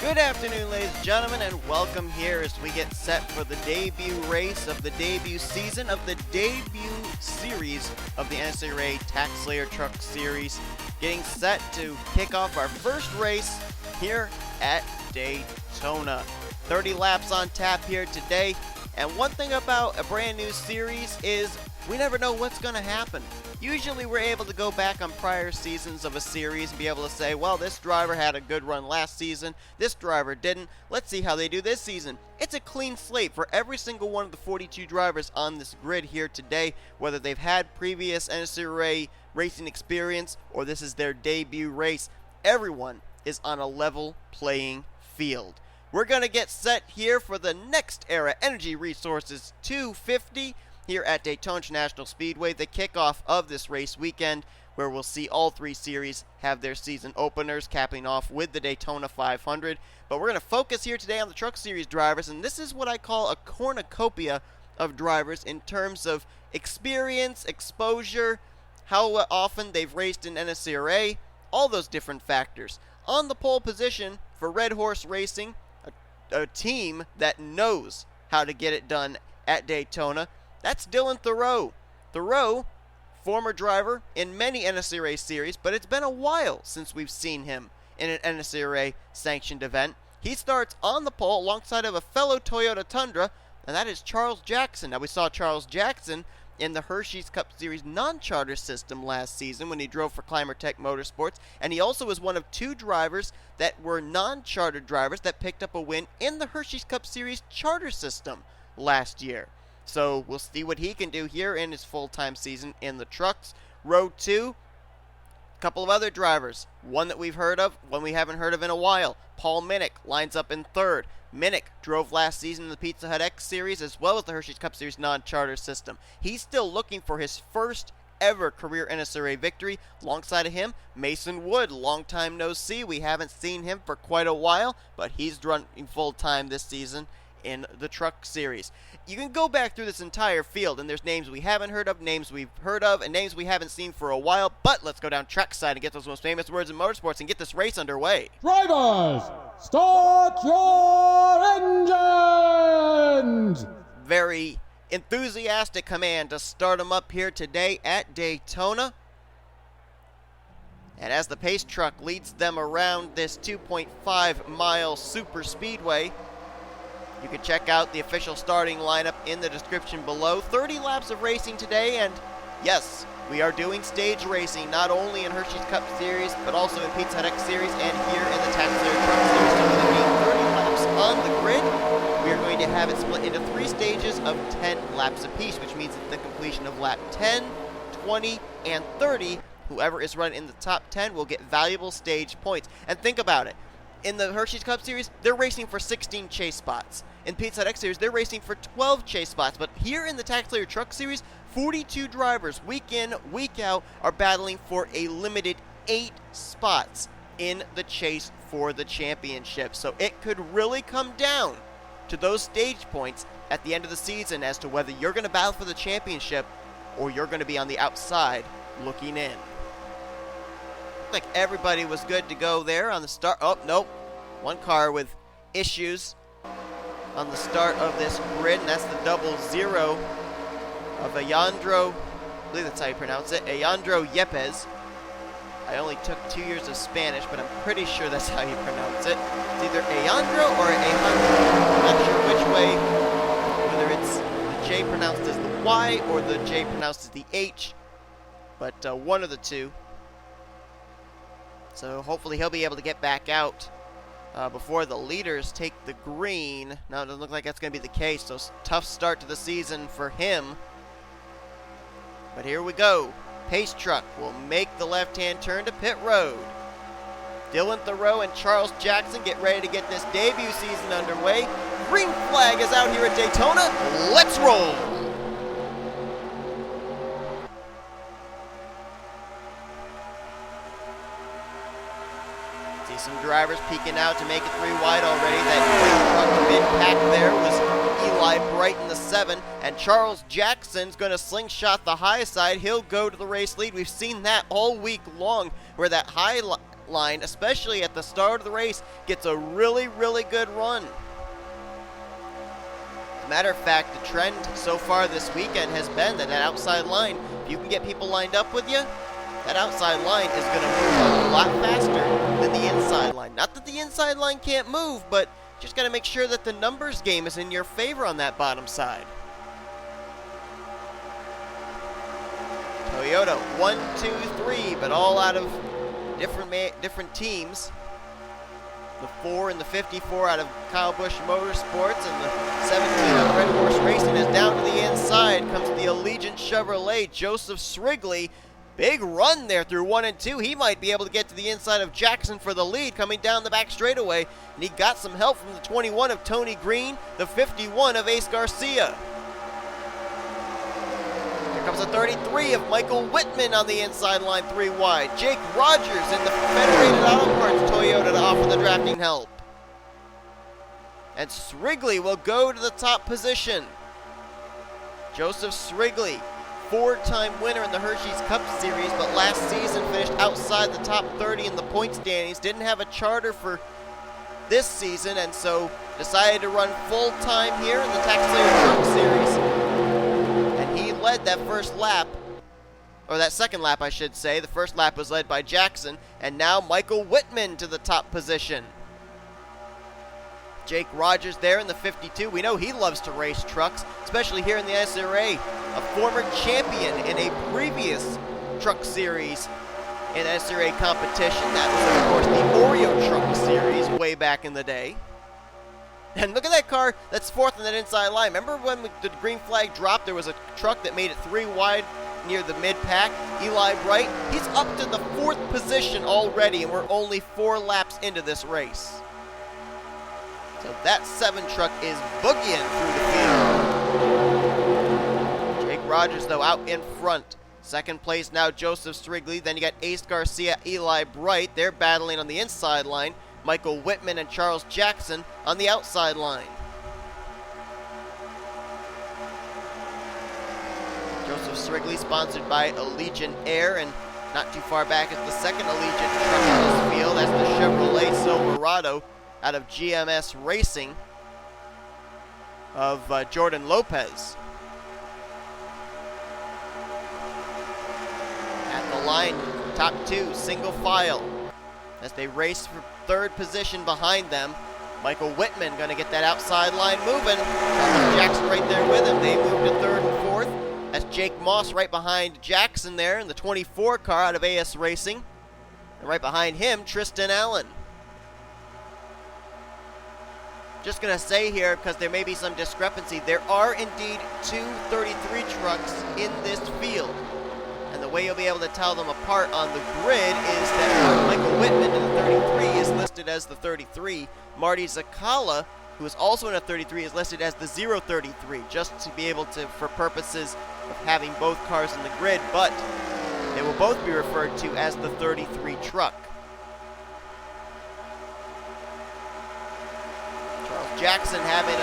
Good afternoon, ladies and gentlemen, and welcome here as we get set for the debut race of the debut season of the debut series of the NNSCRA TaxSlayer Truck Series. Getting set to kick off our first race here at Daytona. 30 laps on tap here today, and one thing about a brand new series is we never know what's going to happen. Usually we're able to go back on prior seasons of a series and be able to say, well, this driver had a good run last season, this driver didn't, let's see how they do this season. It's a clean slate for every single one of the 42 drivers on this grid here today, whether they've had previous NNSCRA racing experience or this is their debut race. Everyone is on a level playing field. We're going to get set here for the NextEra Energy Resources 250 here at Daytona International Speedway, the kickoff of this race weekend, where we'll see all three series have their season openers, capping off with the Daytona 500. But we're going to focus here today on the Truck Series drivers, and this is what I call a cornucopia of drivers in terms of experience, exposure, how often they've raced in NNSCRA, all those different factors. On the pole position for Red Horse Racing, a team that knows how to get it done at Daytona, that's D Theroux. Theroux, former driver in many NNSCRA series, but it's been a while since we've seen him in an NNSCRA sanctioned event. He starts on the pole alongside of a fellow Toyota Tundra, and that is Charles Jackson. Now, we saw Charles Jackson in the Hershey's Cup Series non-charter system last season when he drove for Climertech Motorsports, and he also was one of two drivers that were non-chartered drivers that picked up a win in the Hershey's Cup Series charter system last year. So we'll see what he can do here in his full-time season in the trucks. Row 2, a couple of other drivers. One that we've heard of, one we haven't heard of in a while. P Minnick lines up in third. Minnick drove last season in the Pizza Hut X Series as well as the Hershey's Cup Series non-charter system. He's still looking for his first ever career NNSCRA victory. Alongside of him, Mason Wood, long time no see. We haven't seen him for quite a while, but he's running full-time this season in the Truck Series. You can go back through this entire field, and there's names we haven't heard of, names we've heard of, and names we haven't seen for a while, but let's go down trackside and get those most famous words in motorsports and get this race underway. Drivers, start your engines! Very enthusiastic command to start them up here today at Daytona. And as the pace truck leads them around this 2.5-mile super speedway, you can check out the official starting lineup in the description below. 30 laps of racing today, and yes, we are doing stage racing, not only in Hershey's Cup Series, but also in Pizza Hut X Series and here in the TaxSlayer Truck Series. So with it being 30 laps on the grid, we are going to have it split into 3 stages of 10 laps apiece, which means at the completion of lap 10, 20, and 30, whoever is running in the top 10 will get valuable stage points. And think about it. In the Hershey's Cup Series, they're racing for 16 chase spots. In Pizza Hut X Series, they're racing for 12 chase spots. But here in the TaxSlayer Truck Series, 42 drivers, week in, week out, are battling for a limited 8 spots in the chase for the championship. So it could really come down to those stage points at the end of the season as to whether you're going to battle for the championship or you're going to be on the outside looking in. Like everybody was good to go there on the start. Oh, nope. One car with issues on the start of this grid, and that's the 00 of Alejandro, I believe that's how you pronounce it, Alejandro Yepez. I only took 2 years of Spanish, but I'm pretty sure that's how you pronounce it. It's either Alejandro or Alejandro. I'm not sure which way, whether it's the J pronounced as the Y or the J pronounced as the H, but one of the two. So hopefully he'll be able to get back out before the leaders take the green. Now it doesn't look like that's going to be the case, so tough start to the season for him. But here we go. Pace truck will make the left-hand turn to pit road. D Theroux and Charles Jackson get ready to get this debut season underway. Green flag is out here at Daytona. Let's roll! See some drivers peeking out to make it 3 wide already. That truck mid-pack there was Eli Bright in the 7, and Charles Jackson's going to slingshot the high side. He'll go to the race lead. We've seen that all week long, where that high line, especially at the start of the race, gets a really, really good run. As a matter of fact, the trend so far this weekend has been that outside line, if you can get people lined up with you, that outside line is going to move a lot faster than the inside line. Not that the inside line can't move, but just got to make sure that the numbers game is in your favor on that bottom side. Toyota 1, 2, 3, but all out of different teams. The 4 and the 54 out of Kyle Busch Motorsports, and the 17 out of Red Horse Racing is down to the inside. Comes the Allegiant Chevrolet, Joseph Srigley. Big run there through 1 and 2. He might be able to get to the inside of Jackson for the lead coming down the back straightaway. And he got some help from the 21 of Tony Green, the 51 of Ace Garcia. Here comes the 33 of Michael Whitman on the inside line, 3 wide. Jake Rogers in the Federated Auto Parts Toyota to offer the drafting help. And Srigley will go to the top position. Joseph Srigley, 4-time winner in the Hershey's Cup Series, but last season finished outside the top 30 in the point standings. Didn't have a charter for this season, and so decided to run full-time here in the TaxSlayer Truck Series. And he led that first lap, or that second lap, I should say. The first lap was led by Jackson, and now Michael Whitman to the top position. Jake Rogers there in the 52. We know he loves to race trucks, especially here in the NNSCRA. A former champion in a previous truck series in NNSCRA competition. That was, of course, the Oreo Truck Series way back in the day. And look at that car that's fourth in that inside line. Remember when the green flag dropped, there was a truck that made it 3 wide near the mid-pack? Eli Bright. He's up to the 4th position already, and we're only 4 laps into this race. So that 7 truck is boogieing through the field. Jake Rogers, though, out in front. Second place now, Joseph Srigley. Then you got Ace Garcia, Eli Bright. They're battling on the inside line. Michael Whitman and Charles Jackson on the outside line. Joseph Srigley, sponsored by Allegiant Air, and not too far back is the second Allegiant truck in this field. That's the Chevrolet Silverado out of GMS Racing of Jordan Lopez. At the line, top 2, single file, as they race for 3rd position behind them. Michael Whitman going to get that outside line moving. Charles Jackson right there with him. They move to 3rd and 4th. That's Jake Moss right behind Jackson there in the 24 car out of AS Racing. And right behind him, Tristan Allen. Just going to say here, because there may be some discrepancy, there are indeed 2 33 trucks in this field. And the way you'll be able to tell them apart on the grid is that Michael Whitman in the 33 is listed as the 33. Marty Czekala, who is also in a 33, is listed as the 033, just to be able to, for purposes of having both cars in the grid, but they will both be referred to as the 33 truck. Jackson having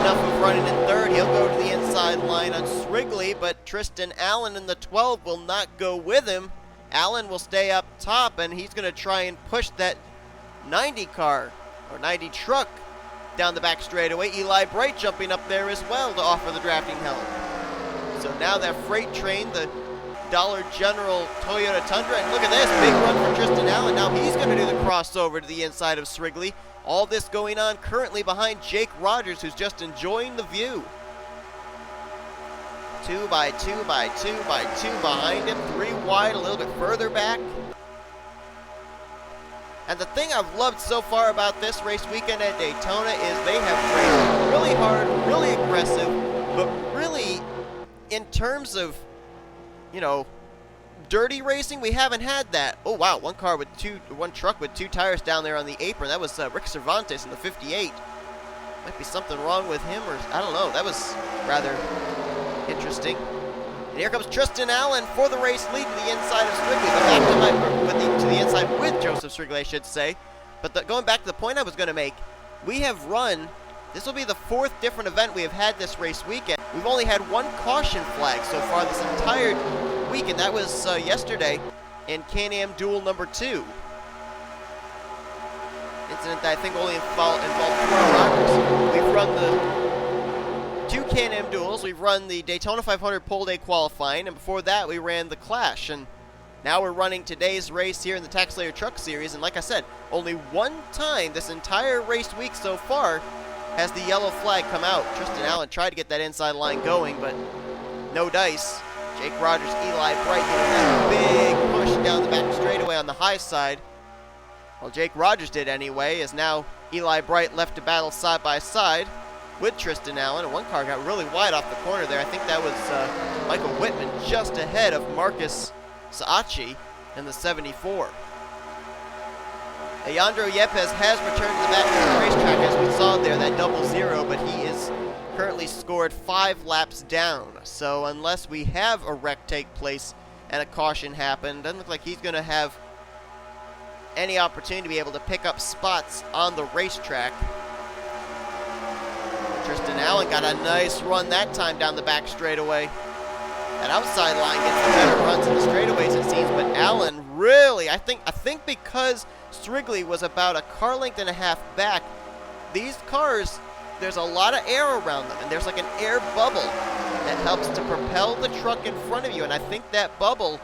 enough of running in 3rd. He'll go to the inside line on Srigley, but Tristan Allen in the 12 will not go with him. Allen will stay up top, and he's going to try and push that 90 car, or 90 truck, down the back straightaway. Eli Bright jumping up there as well to offer the drafting help. So now that freight train, the Dollar General Toyota Tundra, and look at this, big run for Tristan Allen. Now he's going to do the crossover to the inside of Srigley. All this going on currently behind Jake Rogers, who's just enjoying the view. 2 by 2 by 2 by 2 behind him, 3 wide, a little bit further back. And the thing I've loved so far about this race weekend at Daytona is they have raced really hard, really aggressive, but really, in terms of, you know, dirty racing, we haven't had that. Oh wow, one truck with 2 tires down there on the apron. That was Rick Cervantes in the 58. Might be something wrong with him, or I don't know. That was rather interesting. And here comes Tristan Allen for the race lead to the inside of Srigley. But back to the inside with Joseph Srigley, I should say. But going back to the point I was going to make, we have run, this will be the 4th different event we have had this race weekend. We've only had 1 caution flag so far this entire week, and that was yesterday in Can-Am Duel number 2. incident that I think only involved 4 drivers. We've run the 2 Can-Am duels, we've run the Daytona 500 pole day qualifying, and before that we ran the Clash. And now we're running today's race here in the TaxSlayer Truck Series, and like I said, only one time this entire race week so far has the yellow flag come out. Tristan Allen tried to get that inside line going, but no dice. Jake Rogers, Eli Bright getting that big push down the back straightaway on the high side. Well, Jake Rogers did anyway, as now Eli Bright left to battle side by side with Tristan Allen, and one car got really wide off the corner there. I think that was Michael Whitman just ahead of Marcus Saatchi in the 74. Alejandro Yepez has returned to the back of the racetrack, as we saw there, that 0-0, but he is currently scored 5 laps down. So unless we have a wreck take place and a caution happen, doesn't look like he's going to have any opportunity to be able to pick up spots on the racetrack. Tristan Allen got a nice run that time down the back straightaway. That outside line gets the better runs in the straightaways, it seems, but Allen really, I think because Srigley was about a car length and a half back, these cars, there's a lot of air around them, and there's like an air bubble that helps to propel the truck in front of you, and I think that bubble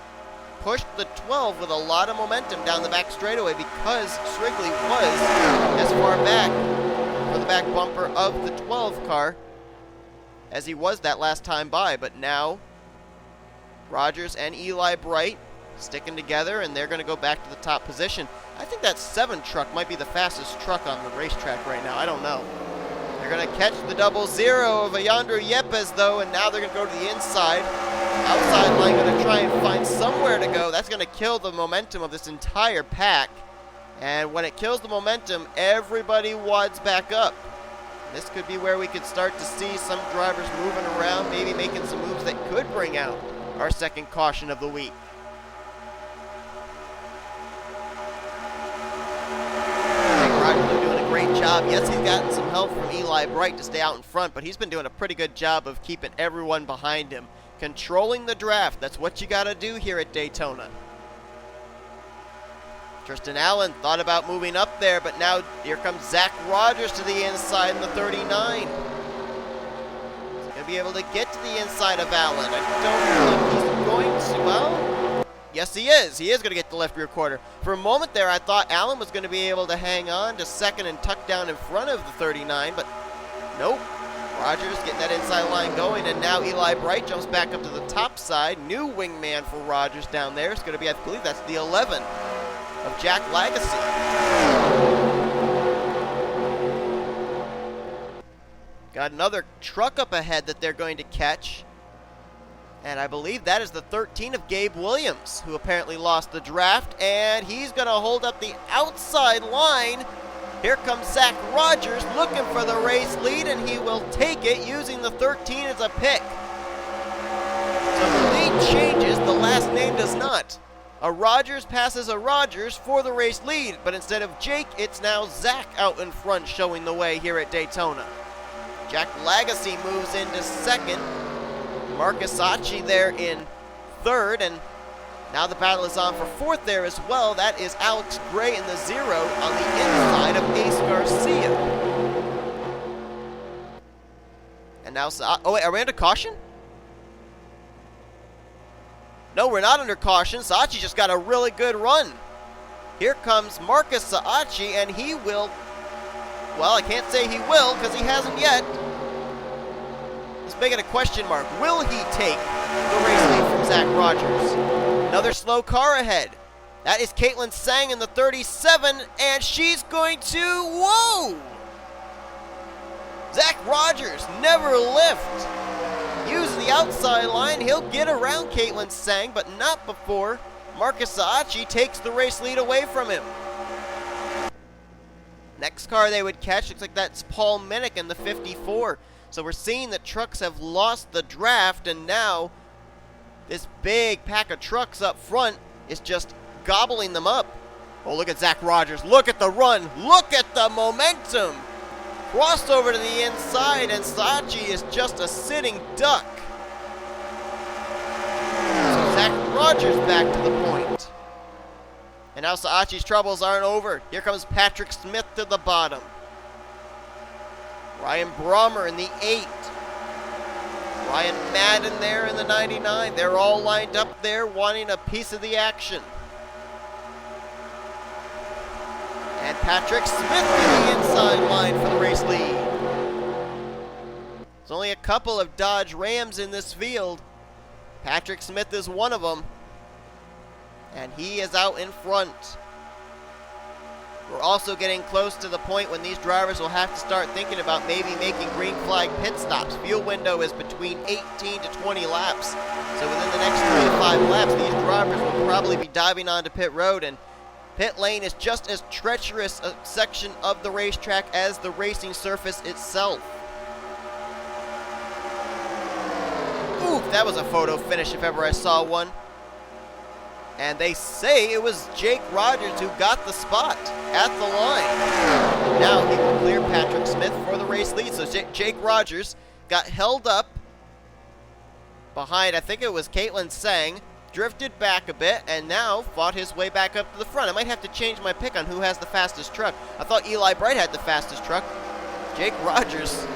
pushed the 12 with a lot of momentum down the back straightaway because Srigley was as far back for the back bumper of the 12 car as he was that last time by. But now Rogers and Eli Bright sticking together, and they're going to go back to the top position. I think that 7 truck might be the fastest truck on the racetrack right now. I don't know. They're going to catch the 0-0 of Alejandro Yepez, though, and now they're going to go to the inside. Outside line going to try and find somewhere to go. That's going to kill the momentum of this entire pack. And when it kills the momentum, everybody wads back up. This could be where we could start to see some drivers moving around, maybe making some moves that could bring out our second caution of the week. Rogers doing a great job. Yes, he's gotten some help from Eli Bright to stay out in front, but he's been doing a pretty good job of keeping everyone behind him. Controlling the draft, that's what you got to do here at Daytona. Tristan Allen thought about moving up there, but now here comes Zach Rogers to the inside in the 39. He's going to be able to get to the inside of Allen. I don't think he's going to, well, yes he is. He is going to get the left rear quarter. For a moment there, I thought Allen was going to be able to hang on to second and tuck down in front of the 39, but nope. Rogers getting that inside line going, and now Eli Bright jumps back up to the top side. New wingman for Rogers down there. It's going to be, I believe that's the 11 of J Lagasee. Got another truck up ahead that they're going to catch. And I believe that is the 13 of Gabe Williams, who apparently lost the draft, and he's going to hold up the outside line. Here comes Zach Rogers looking for the race lead, and he will take it using the 13 as a pick. So the lead changes, the last name does not. A Rogers passes a Rogers for the race lead, but instead of Jake, it's now Zach out in front showing the way here at Daytona. J Lagasee moves into second. Marcus Saatchi there in third, and now the battle is on for fourth there as well. That is Alex Gray in the 0 on the inside of A Garcia. And now, oh wait, are we under caution? No, we're not under caution. Saatchi just got a really good run. Here comes Marcus Saatchi, and he will, well, I can't say he will because he hasn't yet. Let's make it a question mark. Will he take the race lead from Zach Rogers? Another slow car ahead. That is C Tsang in the 37, and she's going to, whoa! Zach Rogers never lift. Use the outside line. He'll get around C Tsang, but not before Marcus Saatchi takes the race lead away from him. Next car they would catch, looks like that's P Minnick in the 54. So we're seeing that trucks have lost the draft, and now this big pack of trucks up front is just gobbling them up. Oh, look at Zach Rogers. Look at the run. Look at the momentum. Crossover to the inside, and Saatchi is just a sitting duck. So Zach Rogers back to the point. And And now Saatchi's troubles aren't over. Here comes Patrick Smith to the bottom. R Brommer in the 8. R Madden there in the 99. They're all lined up there wanting a piece of the action. And Patrick Smith to the inside line for the race lead. There's only a couple of Dodge Rams in this field. Patrick Smith is one of them. And he is out in front. We're also getting close to the point when these drivers will have to start thinking about maybe making green flag pit stops. Fuel window is between 18 to 20 laps. So within the next 3 to 5 laps, these drivers will probably be diving onto pit road. And pit lane is just as treacherous a section of the racetrack as the racing surface itself. Ooh, that was a photo finish if ever I saw one. And they say it was Jake Rogers who got the spot at the line. Now he will clear Patrick Smith for the race lead. So Jake Rogers got held up behind, I think it was C Tsang, drifted back a bit, and now fought his way back up to the front. I might have to change my pick on who has the fastest truck. I thought Eli Bright had the fastest truck. Jake Rogers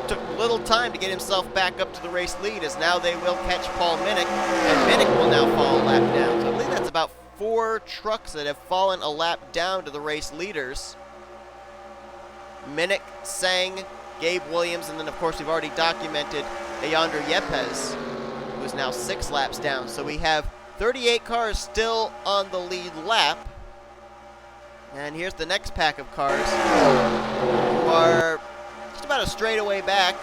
took little time to get himself back up to the race lead, as now they will catch Paul Minnick, and Minnick will now fall a lap down. So I believe that's about 4 trucks that have fallen a lap down to the race leaders. Minnick, Tsang, Gabe Williams, and then of course we've already documented A Yepez, who is now 6 laps down. So we have 38 cars still on the lead lap. And here's the next pack of cars who are just about a straightaway back.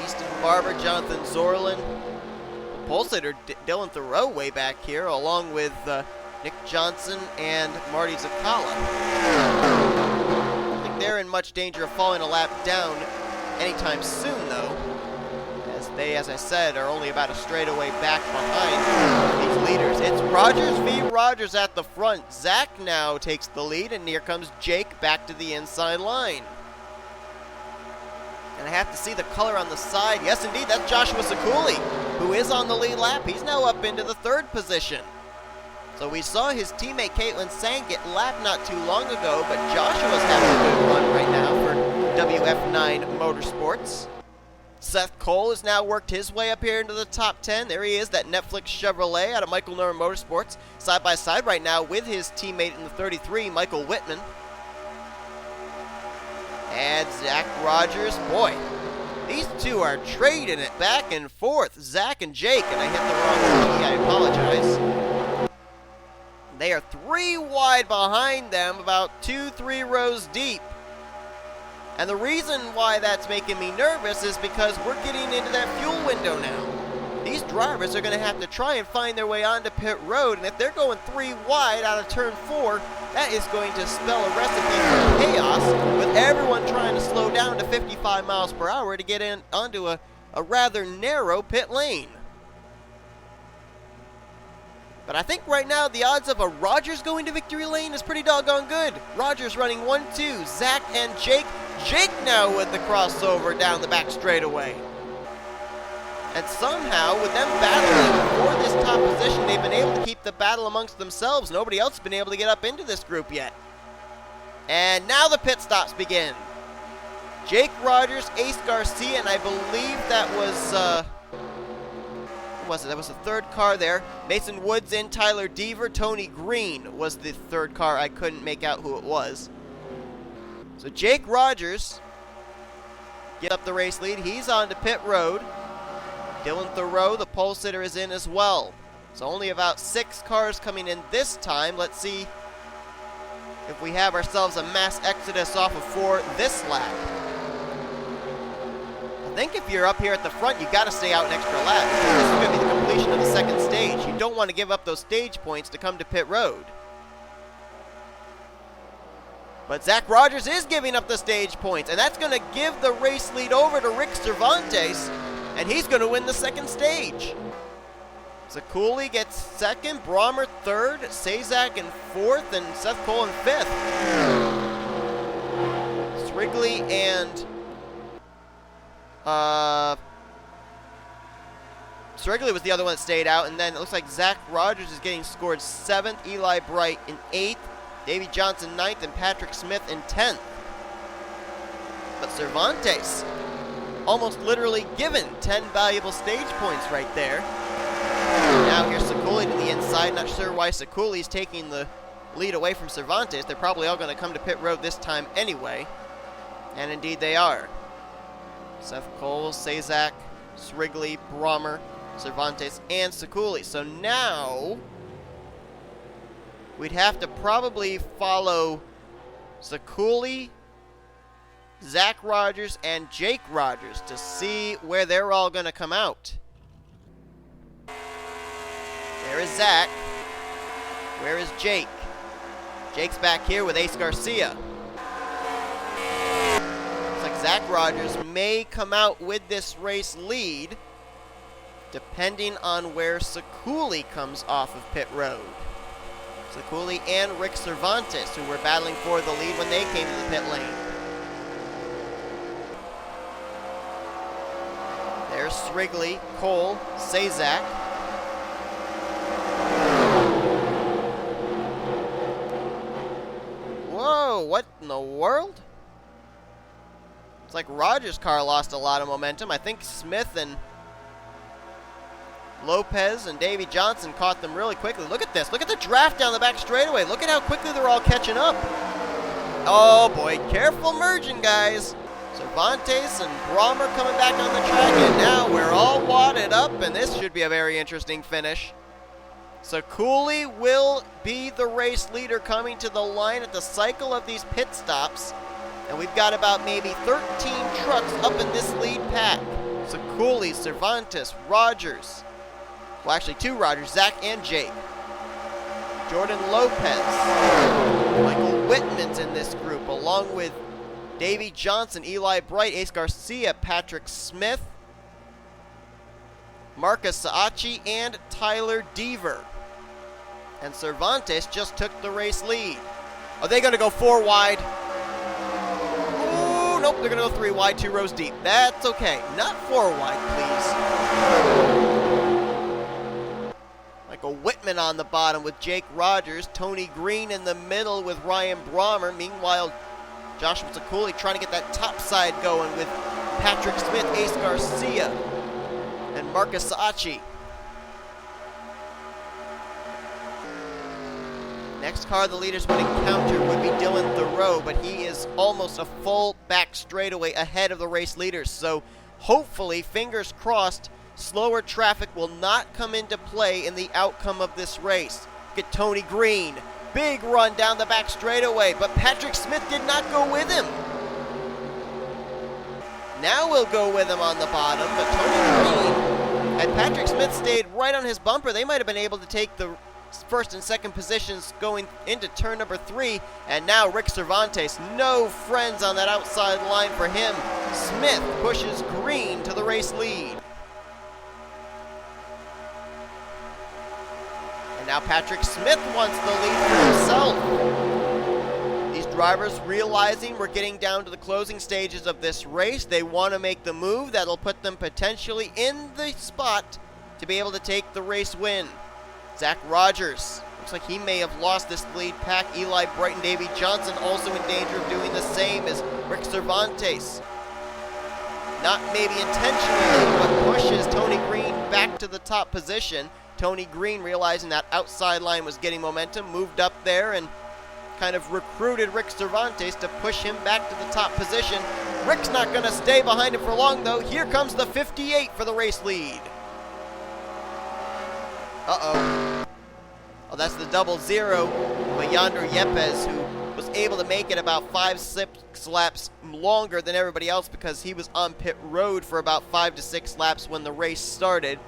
E Barber, Jonathan Zoerlein, the pole sitter D Theroux way back here, along with Nick Johnson and Marty Czekala. I don't think they're in much danger of falling a lap down anytime soon, though, as they, as I said, are only about a straightaway back behind these leaders. It's Rogers v. Rogers at the front. Zach now takes the lead, and here comes Jake back to the inside line. And I have to see the color on the side. Yes, indeed, that's Joshua Sakuli, who is on the lead lap. He's now up into the 3rd position. So we saw his teammate C Tsang get lapped not too long ago, but Joshua's having a good run right now for WF9 Motorsports. Seth Cole has now worked his way up here into the top 10. There he is, that Netflix Chevrolet out of Michael Norman Motorsports, side by side right now with his teammate in the 33, Michael Whitman. And Zach Rogers, boy, these two are trading it back and forth. Zach and Jake, and I hit the wrong key, I apologize. They are 3 wide behind them, about 2-3 rows deep. And the reason why that's making me nervous is because we're getting into that fuel window now. These drivers are going to have to try and find their way onto pit road, and if they're going 3 wide out of turn 4, that is going to spell a recipe for chaos, with everyone trying to slow down to 55 miles per hour to get in onto a rather narrow pit lane. But I think right now the odds of a Rogers going to victory lane is pretty doggone good. Rogers running 1-2, Zach and Jake. Jake now with the crossover down the back straightaway. And somehow, with them battling for this top position, they've been able to keep the battle amongst themselves. Nobody else has been able to get up into this group yet. And now the pit stops begin. Jake Rogers, Ace Garcia, and I believe that was, what was it? That was the 3rd car there. Mason Woods in, Tyler Deaver, Tony Green was the 3rd car. I couldn't make out who it was. So Jake Rogers get up the race lead. He's on to pit road. D Theroux, the pole sitter, is in as well. So only about 6 cars coming in this time. Let's see if we have ourselves a mass exodus off of 4 this lap. I think if you're up here at the front, you got to stay out an extra lap, because this is going to be the completion of the 2nd stage. You don't want to give up those stage points to come to pit road. But Zach Rogers is giving up the stage points, and that's going to give the race lead over to R Cervantes, and he's going to win the 2nd stage. Sakuli gets 2nd, Brommer 3rd, Sazak in 4th, and Seth Cole in 5th. Srigley and Srigley was the other one that stayed out, and then it looks like Zach Rogers is getting scored 7th, Eli Bright in 8th, Davey Johnson 9th, and Patrick Smith in 10th. But Cervantes almost literally given 10 valuable stage points right there. Now here's Czekala to the inside. Not sure why Czekala's taking the lead away from Cervantes. They're probably all going to come to pit road this time anyway. And indeed they are. Seth Cole, Sazak, Srigley, Brommer, Cervantes, and Czekala. So now we'd have to probably follow Czekala, Zach Rogers, and Jake Rogers to see where they're all going to come out. There is Zach. Where is Jake? Jake's back here with Ace Garcia. Looks like Zach Rogers may come out with this race lead, depending on where Czekala comes off of pit road. Czekala and Rick Cervantes, who were battling for the lead when they came to the pit lane. There's Srigley, Cole, Sazak. Whoa, what in the world? It's like Rogers' car lost a lot of momentum. I think Smith and Lopez and Davey Johnson caught them really quickly. Look at this. Look at the draft down the back straightaway. Look at how quickly they're all catching up. Oh boy, careful merging, guys. Cervantes and Brommer coming back on the track, and now we're all wadded up, and this should be a very interesting finish. Czekala will be the race leader coming to the line at the cycle of these pit stops, and we've got about maybe 13 trucks up in this lead pack. Czekala, Cervantes, Rogers. Well, actually 2 Rogers, Zach and Jake. Jordan Lopez. Michael Whitman's in this group, along with Davey Johnson, Eli Bright, Ace Garcia, Patrick Smith, Marcus Saatchi, and Tyler Deaver. And Cervantes just took the race lead. Are they going to go 4 wide? Oh, nope, they're going to go 3 wide, 2 rows deep. That's okay. Not 4 wide, please. Michael Whitman on the bottom with Jake Rogers, Tony Green in the middle with Ryan Brommer. Meanwhile, Joshua Czekala trying to get that top side going with Patrick Smith, Ace Garcia, and Marcus Saatchi. Next car the leaders would encounter would be Dylan Theroux, but he is almost a full back straightaway ahead of the race leaders. So hopefully, fingers crossed, slower traffic will not come into play in the outcome of this race. Look at Tony Green. Big run down the back straightaway, but Patrick Smith did not go with him. Now we'll go with him on the bottom, but Tony Green, had Patrick Smith stayed right on his bumper, they might have been able to take the first and second positions going into turn number 3, and now Rick Cervantes, no friends on that outside line for him. Smith pushes Green to the race lead. And now Patrick Smith wants the lead for himself. These drivers realizing we're getting down to the closing stages of this race. They want to make the move that'll put them potentially in the spot to be able to take the race win. Zach Rogers, looks like he may have lost this lead pack. Eli Bright and Davey Johnson also in danger of doing the same as Rick Cervantes. Not maybe intentionally, but pushes Tony Green back to the top position. Tony Green, realizing that outside line was getting momentum, moved up there and kind of recruited Rick Cervantes to push him back to the top position. Rick's not going to stay behind him for long, though. Here comes the 58 for the race lead. Uh-oh. Oh, that's the 00 by Yonder Yepez, who was able to make it about 5-6 laps longer than everybody else because he was on pit road for about 5 to 6 laps when the race started.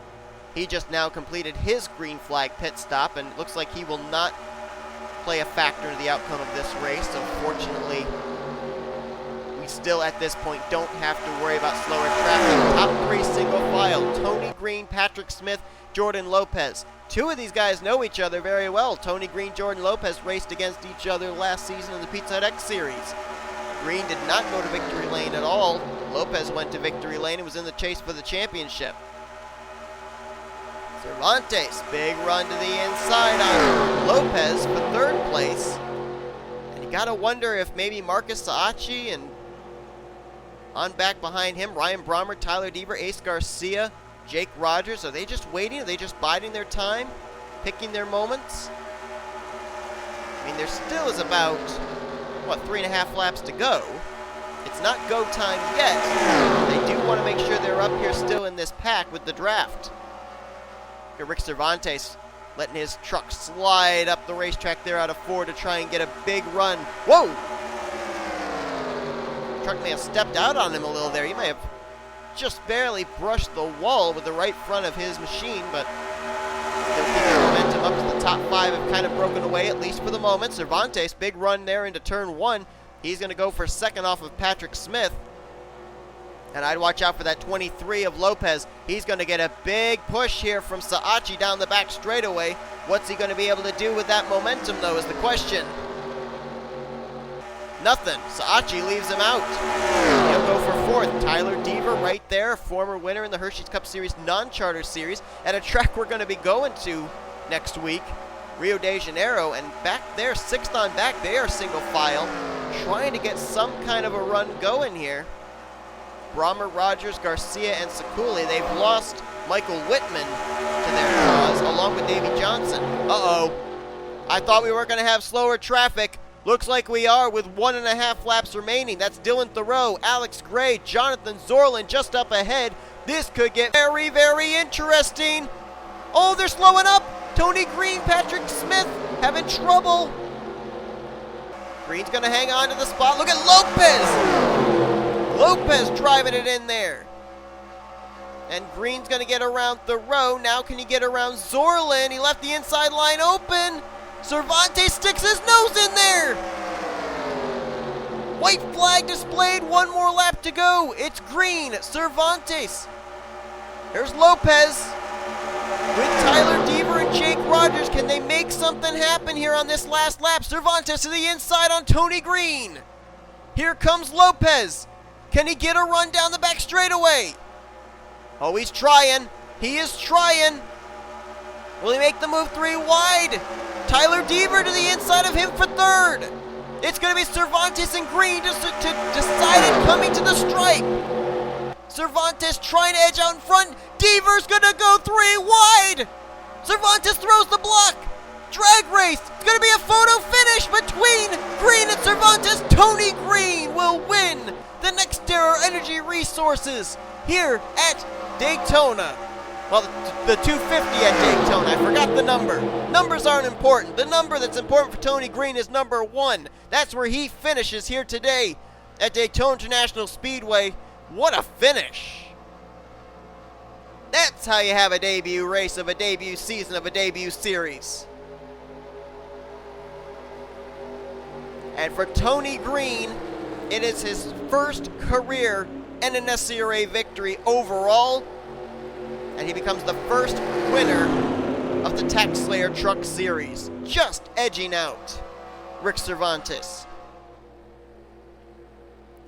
He just now completed his green flag pit stop, and it looks like he will not play a factor in the outcome of this race. Unfortunately, we still at this point don't have to worry about slower traffic. Top 3 single file, Tony Green, Patrick Smith, Jordan Lopez. 2 of these guys know each other very well. Tony Green, Jordan Lopez raced against each other last season in the Pizza Hut X Series. Green did not go to victory lane at all. Lopez went to victory lane and was in the chase for the championship. Cervantes, big run to the inside on Lopes for third place. And you gotta wonder if maybe M Saatchi and on back behind him, R Brommer, Tyler Deaver, A Garcia, Jake Rogers, are they just waiting? Are they just biding their time? Picking their moments? I mean, there still is about, 3.5 laps to go. It's not go time yet. They do want to make sure they're up here still in this pack with the draft. Here, Rick Cervantes letting his truck slide up the racetrack there out of 4 to try and get a big run. Whoa! Truck may have stepped out on him a little there. He may have just barely brushed the wall with the right front of his machine, but they'll keep the momentum up to the top 5 have kind of broken away, at least for the moment. Cervantes, big run there into turn 1. He's going to go for second off of Patrick Smith. And I'd watch out for that 23 of Lopes. He's going to get a big push here from Saatchi down the back straightaway. What's he going to be able to do with that momentum, though, is the question. Nothing. Saatchi leaves him out. He'll go for fourth. Tyler Deaver right there, former winner in the Hershey's Cup Series non-charter series at a track we're going to be going to next week, Rio de Janeiro. And back there, sixth on back, they are single file, trying to get some kind of a run going here. Brommer, Rogers, Garcia, and Tsekala, they've lost Michael Whitman to their cause, along with Davey Johnson. Uh-oh. I thought we were going to have slower traffic. Looks like we are with 1.5 laps remaining. That's D Theroux, Alex Gray, Jonathan Zoerlein just up ahead. This could get very, very interesting. Oh, they're slowing up. Tony Green, Patrick Smith having trouble. Green's going to hang on to the spot. Look at Lopes. Lopes driving it in there. And Green's going to get around Theroux. Now can he get around Zoerlein? He left the inside line open. Cervantes sticks his nose in there. White flag displayed. One more lap to go. It's Green, Cervantes. There's Lopes with Tyler Deaver and Jake Rogers. Can they make something happen here on this last lap? Cervantes to the inside on Tony Green. Here comes Lopes. Can he get a run down the back straightaway? Oh, he's trying. He is trying. Will he make the move 3 wide? Tyler Deaver to the inside of him for third. It's going to be Cervantes and Green to decide it coming to the stripe. Cervantes trying to edge out in front. Deaver's going to go 3 wide. Cervantes throws the block. Drag race. It's going to be a photo finish between Green and Cervantes. Tony Green will win the NNSCRA Energy Resources here at Daytona. Well, the 250 at Daytona. I forgot the number. Numbers aren't important. The number that's important for Tony Green is number 1. That's where he finishes here today at Daytona International Speedway. What a finish. That's how you have a debut race of a debut season of a debut series. And for Tony Green, it is his first career NNSCRA victory overall, and he becomes the first winner of the TaxSlayer Truck Series, just edging out Rick Cervantes.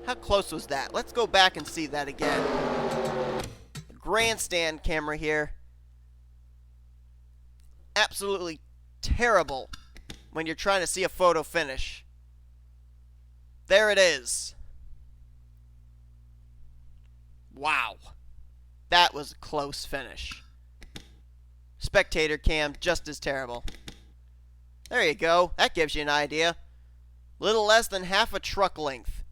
How close was that? Let's go back and see that again. Grandstand camera here. Absolutely terrible when you're trying to see a photo finish. There it is. Wow. That was a close finish. Spectator cam, just as terrible. There you go. That gives you an idea. Little less than half a truck length.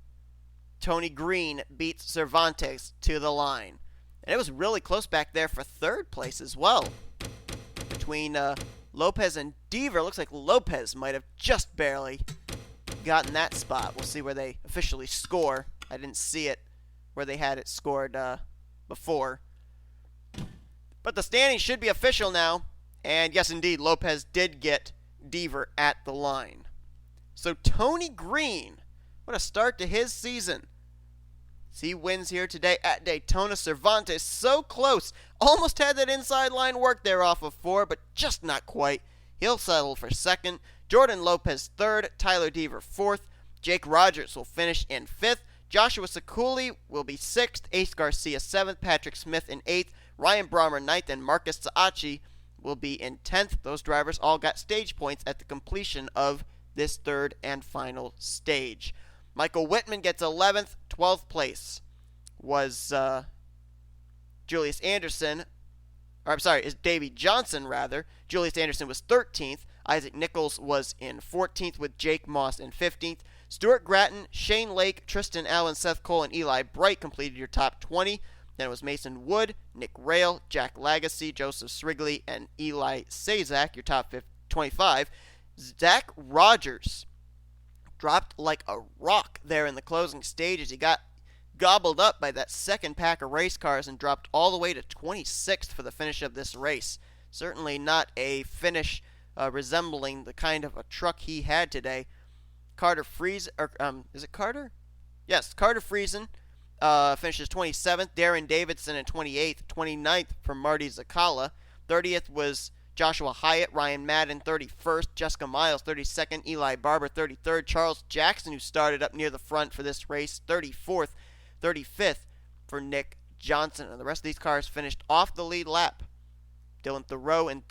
Tony Green beats Cervantes to the line. And it was really close back there for third place as well. Between Lopes and Deaver. Looks like Lopes might have just barely gotten that spot. We'll see where they officially score. I didn't see it where they had it scored before. But the standings should be official now. And yes, indeed, Lopes did get Deaver at the line. So Tony Green, what a start to his season. He wins here today at Daytona. Cervantes so close. Almost had that inside line work there off of 4, but just not quite. He'll settle for second. Jordan Lopes third. Tyler Deaver fourth. Jake Rogers will finish in fifth. Joshua Tsekala will be sixth. Ace Garcia seventh. Patrick Smith in eighth. R Brommer ninth. And M Saatchi will be in 10th. Those drivers all got stage points at the completion of this third and final stage. Michael Whitman gets 11th. 12th place was Julius Anderson. Or I'm sorry, is Davey Johnson rather. Julius Anderson was 13th. Isaac Nicholls was in 14th with Jake Moss in 15th. Stuart Gratton, Shane Lake, Tristan Allen, Seth Cole, and Eli Bright completed your top 20. Then it was Mason Wood, Nick Rail, Jack Lagasee, Joseph Srigley, and Eli Sazak, your top 25. Zach Rogers dropped like a rock there in the closing stages. He got gobbled up by that second pack of race cars and dropped all the way to 26th for the finish of this race. Certainly not a finish resembling the kind of a truck he had today. Carter Friesen, is it Carter? Yes, Carter Friesen finishes 27th. Darren Davidson in 28th. 29th for Marty Czekala. 30th was Joshua Hyatt. Ryan Madden 31st. Jessica Miles 32nd. Eli Barber 33rd. Charles Jackson, who started up near the front for this race, 34th. 35th for Nick Johnson. And the rest of these cars finished off the lead lap. Dylan Theroux in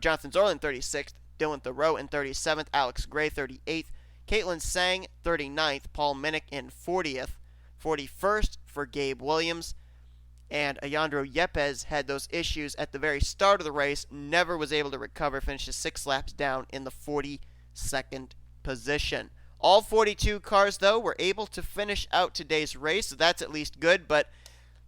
Jonathan Zoerlein 36th. Dylan Theroux in 37th. Alex Gray 38th. Caitlin Tsang 39th. Paul Minnick in 40th. 41st for Gabe Williams. And A Yepez had those issues at the very start of the race. Never was able to recover. Finishes 6 laps down in the 42nd position. All 42 cars, though, were able to finish out today's race. So that's at least good. But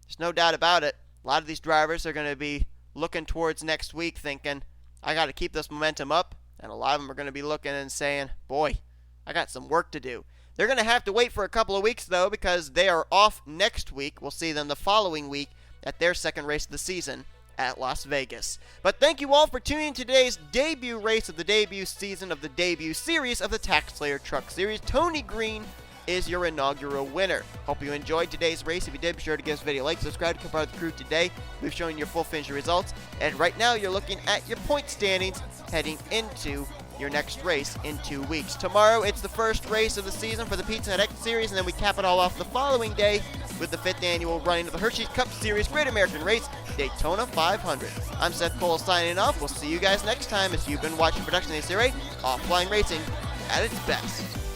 there's no doubt about it. A lot of these drivers are going to be looking towards next week thinking, I got to keep this momentum up. And a lot of them are going to be looking and saying, boy, I got some work to do. They're going to have to wait for a couple of weeks, though, because they are off next week. We'll see them the following week at their second race of the season at Las Vegas. But thank you all for tuning in to today's debut race of the debut season of the debut series of the TaxSlayer Truck Series. Tony Green is your inaugural winner. Hope you enjoyed today's race. If you did, be sure to give this video a like, subscribe to become part of the crew today. We've shown your full finish results. And right now, you're looking at your point standings heading into your next race in 2 weeks. Tomorrow, it's the first race of the season for the Pizza Hut X Series, and then we cap it all off the following day with the 5th annual running of the Hershey's Cup Series Great American Race, Daytona 500. I'm Seth Cole signing off. We'll see you guys next time as you've been watching production of the NNSCRA Offline Racing at its best.